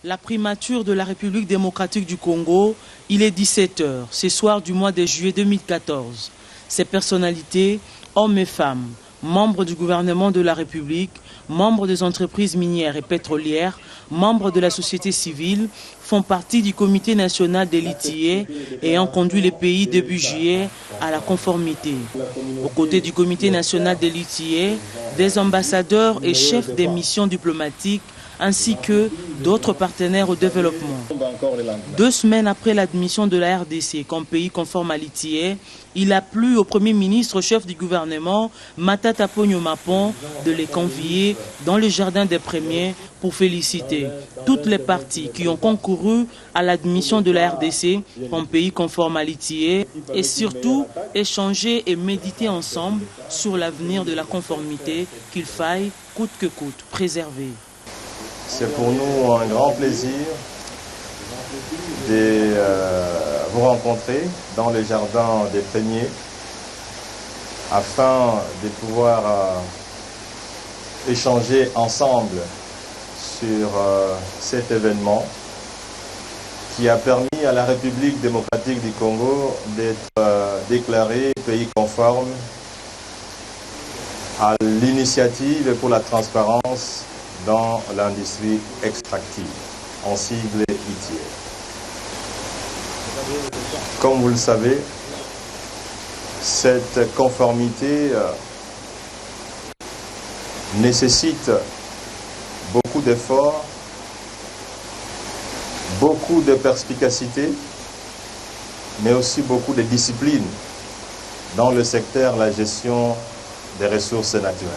La primature de la République démocratique du Congo, il est 17 h, ce soir du mois de juillet 2014. Ces personnalités, hommes et femmes, membres du gouvernement de la République, membres des entreprises minières et pétrolières, membres de la société civile, font partie du comité national des litiers ayant conduit le pays début juillet à la conformité. Aux côtés du comité national des litiers, des ambassadeurs et chefs des missions diplomatiques ainsi que d'autres partenaires au développement. 2 semaines après l'admission de la RDC comme pays conforme à l'ITIE, il a plu au Premier ministre chef du gouvernement, Matata Ponyo Mapon, de les convier dans le jardin des premiers pour féliciter toutes les parties qui ont concouru à l'admission de la RDC comme pays conforme à l'ITIE et surtout échanger et méditer ensemble sur l'avenir de la conformité qu'il faille coûte que coûte préserver. C'est pour nous un grand plaisir de vous rencontrer dans le jardin des Premiers afin de pouvoir échanger ensemble sur cet événement qui a permis à la République démocratique du Congo d'être déclarée pays conforme à l'initiative pour la transparence dans l'industrie extractive, en sigle ITIE. Comme vous le savez, cette conformité nécessite beaucoup d'efforts, beaucoup de perspicacité, mais aussi beaucoup de discipline dans le secteur de la gestion des ressources naturelles.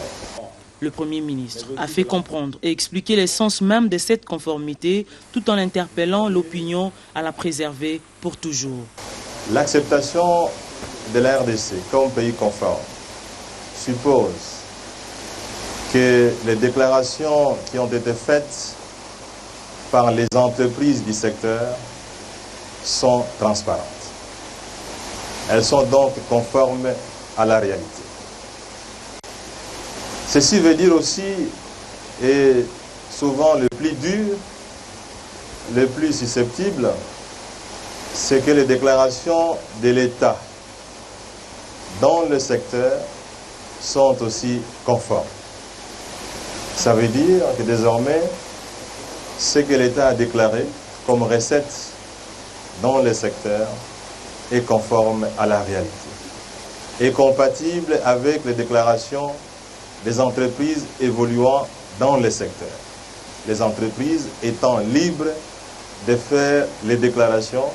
Le Premier ministre a fait comprendre et expliquer l'essence même de cette conformité tout en interpellant l'opinion à la préserver pour toujours. L'acceptation de la RDC comme pays conforme suppose que les déclarations qui ont été faites par les entreprises du secteur sont transparentes. Elles sont donc conformes à la réalité. Ceci veut dire aussi, et souvent le plus dur, le plus susceptible, c'est que les déclarations de l'État dans le secteur sont aussi conformes. Ça veut dire que désormais, ce que l'État a déclaré comme recette dans le secteur est conforme à la réalité, est compatible avec les déclarations des entreprises évoluant dans le secteur. Les entreprises étant libres de faire les déclarations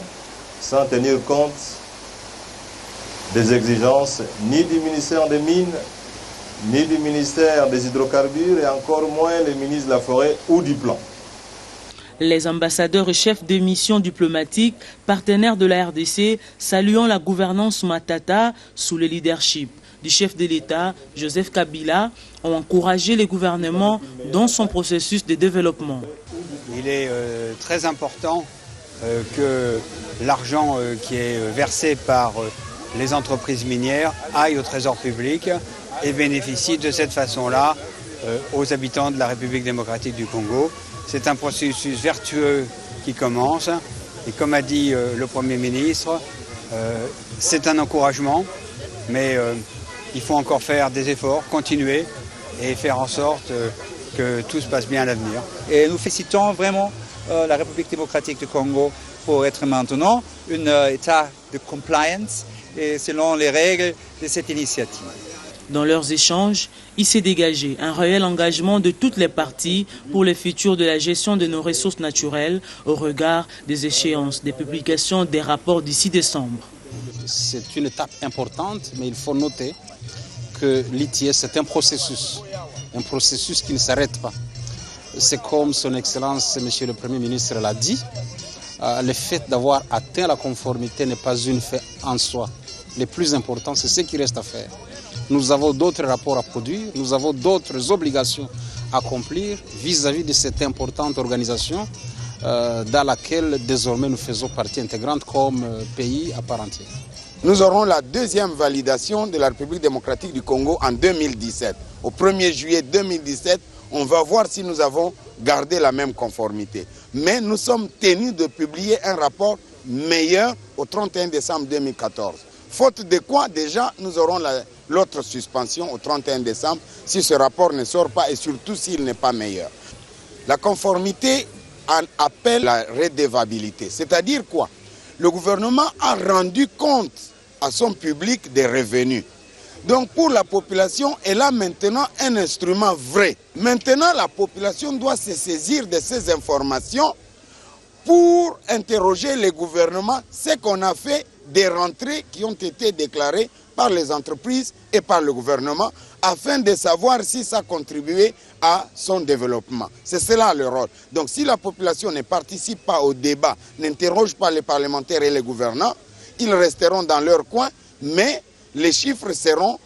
sans tenir compte des exigences ni du ministère des Mines, ni du ministère des Hydrocarbures et encore moins le ministre de la Forêt ou du Plan. Les ambassadeurs et chefs de mission diplomatiques, partenaires de la RDC, saluant la gouvernance Matata sous le leadership du chef de l'État, Joseph Kabila, ont encouragé le gouvernement dans son processus de développement. Il est très important que l'argent qui est versé par les entreprises minières aille au trésor public et bénéficie de cette façon-là aux habitants de la République démocratique du Congo. C'est un processus vertueux qui commence et comme a dit le Premier ministre, c'est un encouragement, mais il faut encore faire des efforts, continuer et faire en sorte que tout se passe bien à l'avenir. Et nous félicitons vraiment la République démocratique du Congo pour être maintenant un état de compliance et selon les règles de cette initiative. Dans leurs échanges, il s'est dégagé un réel engagement de toutes les parties pour le futur de la gestion de nos ressources naturelles au regard des échéances, des publications des rapports d'ici décembre. C'est une étape importante, mais il faut noter que l'ITIE, c'est un processus qui ne s'arrête pas. C'est comme son Excellence, Monsieur le Premier ministre l'a dit, le fait d'avoir atteint la conformité n'est pas une fait en soi. Le plus important, c'est ce qui reste à faire. Nous avons d'autres rapports à produire, nous avons d'autres obligations à accomplir vis-à-vis de cette importante organisation dans laquelle désormais nous faisons partie intégrante comme pays à part entière. Nous aurons la deuxième validation de la République démocratique du Congo en 2017. Au 1er juillet 2017, on va voir si nous avons gardé la même conformité. mais nous sommes tenus de publier un rapport meilleur au 31 décembre 2014. Faute de quoi, déjà, nous aurons l'autre suspension au 31 décembre si ce rapport ne sort pas et surtout s'il n'est pas meilleur. La conformité en appelle la redevabilité. C'est-à-dire quoi? Le gouvernement a rendu compte à son public des revenus. Donc pour la population, elle a maintenant un instrument vrai. Maintenant, la population doit se saisir de ces informations pour interroger les gouvernements, ce qu'on a fait des rentrées qui ont été déclarées par les entreprises et par le gouvernement, afin de savoir si ça contribuait à son développement. C'est cela le rôle. Donc si la population ne participe pas au débat, n'interroge pas les parlementaires et les gouvernants, ils resteront dans leur coin, mais les chiffres seront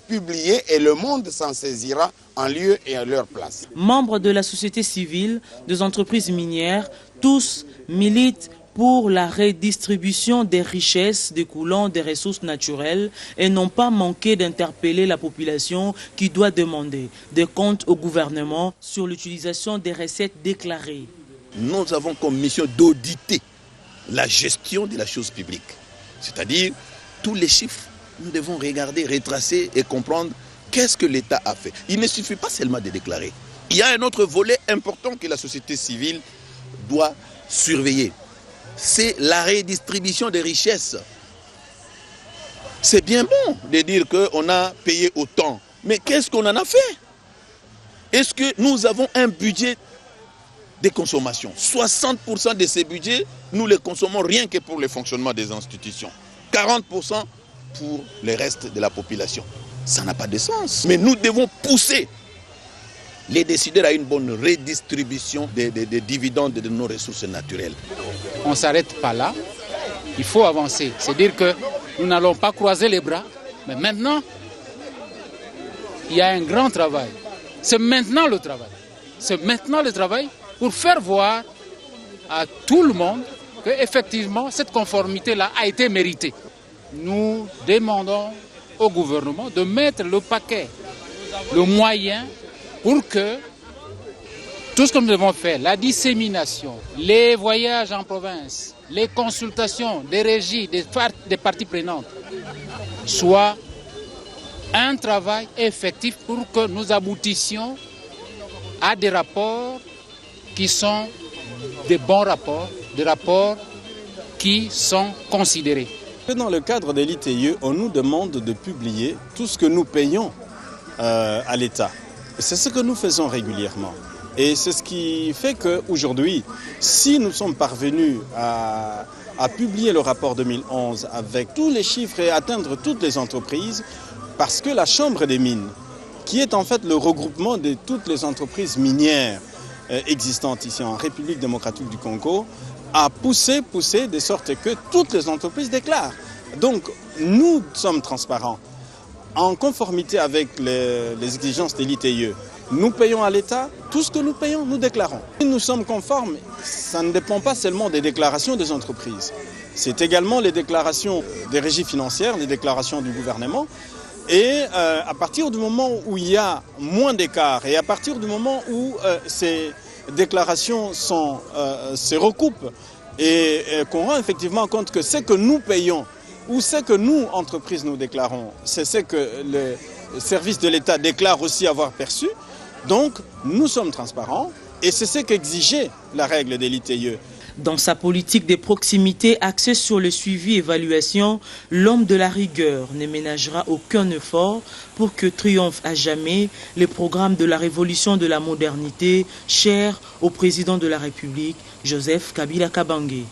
publiés et le monde s'en saisira en lieu et à leur place. Membres de la société civile, des entreprises minières, tous militent pour la redistribution des richesses découlant des ressources naturelles et n'ont pas manqué d'interpeller la population qui doit demander des comptes au gouvernement sur l'utilisation des recettes déclarées. Nous avons comme mission d'auditer la gestion de la chose publique. C'est-à-dire, tous les chiffres, nous devons regarder, retracer et comprendre qu'est-ce que l'État a fait. Il ne suffit pas seulement de déclarer. Il y a un autre volet important que la société civile doit surveiller. C'est la redistribution des richesses. C'est bien bon de dire qu'on a payé autant, mais qu'est-ce qu'on en a fait? Est-ce que nous avons un budget de consommation? 60% de ces budgets, nous les consommons rien que pour le fonctionnement des institutions. 40% pour le reste de la population. Ça n'a pas de sens. Mais nous devons pousser les décideurs à une bonne redistribution des dividendes de nos ressources naturelles. On ne s'arrête pas là, il faut avancer. C'est-à-dire que nous n'allons pas croiser les bras, mais maintenant, il y a un grand travail. C'est maintenant le travail. C'est maintenant le travail pour faire voir à tout le monde qu'effectivement, cette conformité-là a été méritée. Nous demandons au gouvernement de mettre le paquet, le moyen, pour que tout ce que nous devons faire, la dissémination, les voyages en province, les consultations des régies, des parties prenantes, soit un travail effectif pour que nous aboutissions à des rapports qui sont des bons rapports, des rapports qui sont considérés. Dans le cadre de l'ITIE, on nous demande de publier tout ce que nous payons à l'État. C'est ce que nous faisons régulièrement. Et c'est ce qui fait qu'aujourd'hui, si nous sommes parvenus à publier le rapport 2011 avec tous les chiffres et atteindre toutes les entreprises, parce que la Chambre des mines, qui est en fait le regroupement de toutes les entreprises minières existantes ici en République démocratique du Congo, a poussé de sorte que toutes les entreprises déclarent. Donc nous sommes transparents. En conformité avec les exigences de l'ITIE, nous payons à l'État, tout ce que nous payons, nous déclarons. Si nous sommes conformes, ça ne dépend pas seulement des déclarations des entreprises. C'est également les déclarations des régies financières, les déclarations du gouvernement. Et à partir du moment où il y a moins d'écart et à partir du moment où ces déclarations se recoupent et qu'on rend effectivement compte que ce que nous payons ou ce que nous, entreprises, nous déclarons, c'est ce que le service de l'État déclare aussi avoir perçu. Donc, nous sommes transparents et c'est ce qu'exigeait la règle de l'ITIE. Dans sa politique de proximité axée sur le suivi et évaluation, l'homme de la rigueur ne ménagera aucun effort pour que triomphe à jamais les programmes de la révolution de la modernité chers au président de la République, Joseph Kabila Kabange.